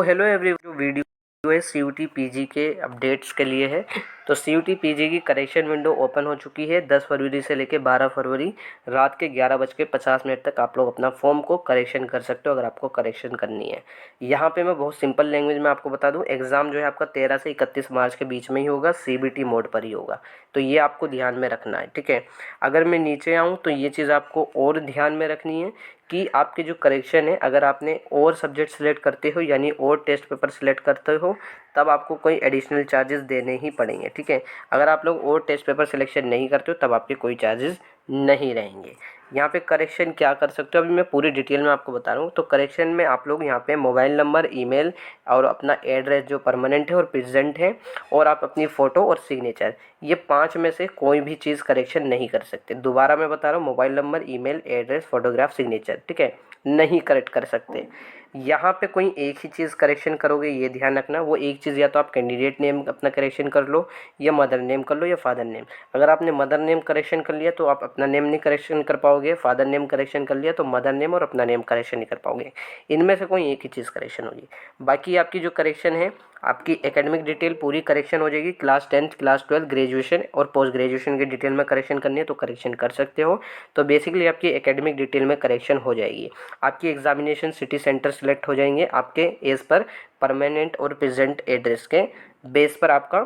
Hello every जो video है CUT PG के अपडेट्स के लिए है। तो CUT PG की करेक्शन विंडो ओपन हो चुकी है। 10 फरवरी से लेकर 12 फरवरी रात के 11:50 तक आप लोग अपना फॉर्म को करेक्शन कर सकते हो अगर आपको करेक्शन करनी है। यहाँ पे मैं बहुत सिंपल लैंग्वेज में आपको बता दूँ, एग्ज़ाम जो है आपका 13 से 31 मार्च के बीच में ही होगा, CBT मोड पर ही होगा। तो ये आपको ध्यान में रखना है, ठीक है। अगर मैं नीचे आऊँ तो ये चीज़ आपको और ध्यान में रखनी है कि आपके जो करेक्शन है, अगर आपने और सब्जेक्ट सेलेक्ट करते हो यानी और टेस्ट पेपर सेलेक्ट करते हो तब आपको कोई एडिशनल चार्जेस देने ही पड़ेंगे, ठीक है। अगर आप लोग और टेस्ट पेपर सिलेक्शन नहीं करते हो तब आपके कोई चार्जेस नहीं रहेंगे। यहाँ पे करेक्शन क्या कर सकते हो अभी मैं पूरी डिटेल में आपको बता रहा हूँ। तो करेक्शन में आप लोग यहाँ पे मोबाइल नंबर, ईमेल और अपना एड्रेस जो परमानेंट है और प्रेजेंट है, और आप अपनी फ़ोटो और सिग्नेचर, ये 5 में से कोई भी चीज़ करेक्शन नहीं कर सकते। दोबारा मैं बता रहा हूँ, mobile number, email, address, photograph, signature, ठीक है, नहीं करेक्ट कर सकते। यहाँ पे कोई एक ही चीज़ करेक्शन करोगे, ये ध्यान रखना। वो एक चीज़ या तो आप कैंडिडेट नेम अपना करेक्शन कर लो, या मदर नेम कर लो, या फादर नेम। अगर आपने मदर नेम करेक्शन कर लिया तो आप अपना नेम नहीं करेक्शन कर पाओगे, फादर नेम करेक्शन कर लिया तो मदर नेम और अपना नेम करेक्शन नहीं कर पाओगे। इनमें से कोई एक ही चीज़ करेक्शन होगी। बाकी आपकी जो करेक्शन है, आपकी एकेडमिक डिटेल पूरी करेक्शन हो जाएगी। क्लास 10, क्लास 12, ग्रेजुएशन और पोस्ट ग्रेजुएशन की डिटेल में करेक्शन करनी है तो करेक्शन कर सकते हो। तो बेसिकली आपकी एकेडमिक डिटेल में करेक्शन हो जाएगी। आपकी एग्जामिनेशन सिटी सेंटर सेलेक्ट हो जाएंगे आपके एज पर, परमानेंट और प्रेजेंट एड्रेस के बेस पर आपका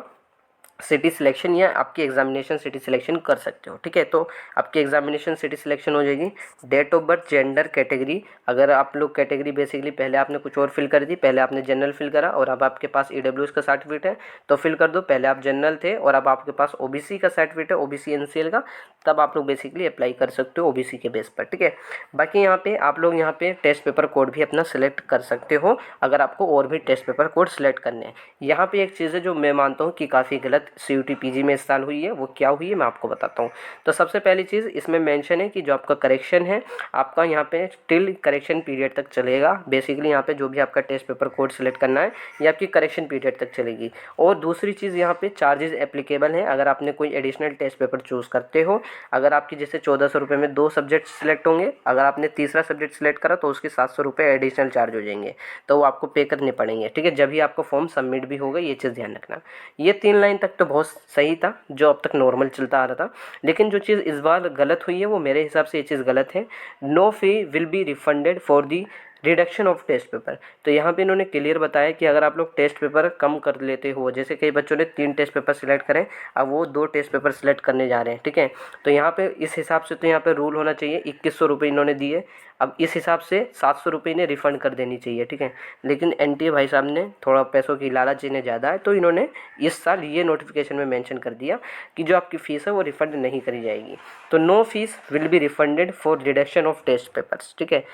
सिटी सिलेक्शन या आपकी एग्जामिनेशन सिटी सिलेक्शन कर सकते हो, ठीक है। तो आपकी एग्जामिनेशन सिटी सिलेक्शन हो जाएगी। Date of birth, gender, category, अगर आप लोग कैटेगरी बेसिकली पहले आपने कुछ और फिल कर दी, पहले आपने जनरल फिल करा और अब आपके पास EWS का सर्टिफिकेट है तो फिल कर दो। पहले आप जनरल थे और अब आपके पास OBC का सर्टिफिकेट है, OBC NCL का, तब आप लोग बेसिकली अप्लाई कर सकते हो OBC के बेस पर, ठीक है। बाकी यहाँ पे आप लोग यहाँ पे टेस्ट पेपर कोड भी अपना सिलेक्ट कर सकते हो अगर आपको और भी टेस्ट पेपर कोड सिलेक्ट करने हैं। यहाँ पे एक चीज़ है जो मैं मानता हूँ कि काफ़ी गलत CUT PG में इस साल हुई है, वो क्या हुई है मैं आपको बताता हूँ। तो सबसे पहली चीज़ इसमें मेंशन है कि जो आपका करेक्शन है आपका यहाँ पे टिल करेक्शन पीरियड तक चलेगा। बेसिकली यहाँ पे जो भी आपका टेस्ट पेपर कोड सिलेक्ट करना है ये आपकी करेक्शन पीरियड तक चलेगी। और दूसरी चीज़ यहाँ पे चार्जेस एप्लीकेबल हैं अगर आपने कोई एडिशनल टेस्ट पेपर चूज़ करते हो। अगर आपकी जैसे 1400 रुपये में 2 सब्जेक्ट सिलेक्ट होंगे, अगर आपने तीसरा सब्जेक्ट सिलेक्ट करा तो उसके 700 रुपये एडिशनल चार्ज हो जाएंगे, तो वो आपको पे करने पड़ेंगे, ठीक है। जब भी आपका फॉर्म सबमिट भी होगा, ये चीज़ ध्यान रखना। ये 3 लाइन तक तो बहुत सही था जो अब तक नॉर्मल चलता आ रहा था, लेकिन जो चीज़ इस बार गलत हुई है वो मेरे हिसाब से ये चीज़ गलत है। No fee will be refunded for the reduction of test paper. तो यहाँ पे इन्होंने क्लियर बताया कि अगर आप लोग टेस्ट पेपर कम कर लेते हो, जैसे कई बच्चों ने 3 टेस्ट पेपर सिलेक्ट करें, अब वो 2 टेस्ट पेपर सिलेक्ट करने जा रहे हैं, ठीक है। तो यहाँ पे इस हिसाब से तो यहाँ पे रूल होना चाहिए 2100 रुपये इन्होंने दिए, अब इस हिसाब से 700 रुपये इन्हें रिफ़ंड कर देनी चाहिए, ठीक है। लेकिन NTA भाई साहब ने थोड़ा पैसों की लालच इन्हें ज़्यादा है, तो इन्होंने इस साल ये नोटिफिकेशन में मेंशन कर दिया कि जो आपकी फ़ीस है वो रिफ़ंड नहीं करी जाएगी। तो no fees will be refunded for reduction of test papers, ठीक है।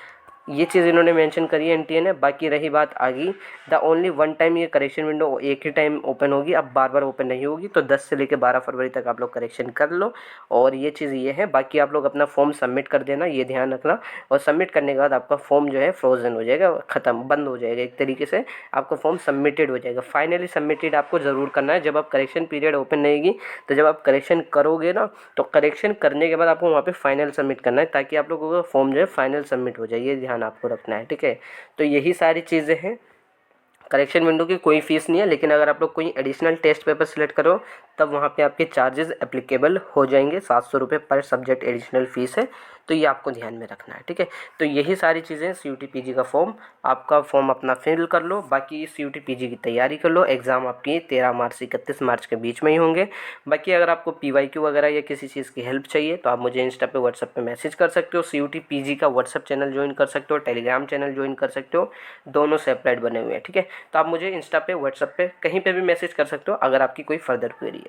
ये चीज़ इन्होंने मेंशन करी है NTA ने। बाकी रही बात आगे, द ओनली वन टाइम ये करेक्शन विंडो एक ही टाइम ओपन होगी, अब बार बार ओपन नहीं होगी। तो 10 से लेकर 12 फरवरी तक आप लोग करेक्शन कर लो। और ये चीज़ ये है, बाकी आप लोग अपना फॉर्म सबमिट कर देना, ये ध्यान रखना। और सबमिट करने के बाद आपका फॉर्म जो है फ्रोजन हो जाएगा, ख़त्म, बंद हो जाएगा, एक तरीके से आपका फॉर्म सबमिटेड हो जाएगा। फाइनली सबमिटेड आपको ज़रूर करना है जब आप करेक्शन पीरियड ओपन रहेगी। तो जब आप करेक्शन करोगे ना, तो करेक्शन करने के बाद आपको वहाँ पे फाइनल सबमिट करना है, ताकि आप लोगों का फॉर्म जो है फाइनल सबमिट हो जाए, ये ध्यान आपको रखना है, ठीक है। तो यही सारी चीज़ें हैं। करेक्शन विंडो की कोई फीस नहीं है, लेकिन अगर आप लोग कोई एडिशनल टेस्ट पेपर सिलेक्ट करो तब वहाँ पे आपके चार्जेस एप्लीकेबल हो जाएंगे। 700 रुपये पर सब्जेक्ट एडिशनल फ़ीस है, तो ये आपको ध्यान में रखना है, ठीक है। तो यही सारी चीज़ें CUT PG का फॉर्म, आपका फॉर्म अपना फिल कर लो। बाकी CUT PG की तैयारी कर लो। एग्ज़ाम आपकी 13 मार्च से 31 मार्च के बीच में ही होंगे। बाकी अगर आपको PYQ वगैरह या किसी चीज़ की हेल्प चाहिए तो आप मुझे इंस्टा पे, व्हाट्सएप पे मैसेज कर सकते हो। CUT PG का व्हाट्सएप चैनल ज्वाइन कर सकते हो, टेलीग्राम चैनल ज्वाइन कर सकते हो, दोनों सेपरेट बने हुए हैं, ठीक है। तो आप मुझे इंस्टा पे, व्हाट्सएप पे, कहीं पे भी मैसेज कर सकते हो अगर आपकी कोई फर्दर क्वेरी है।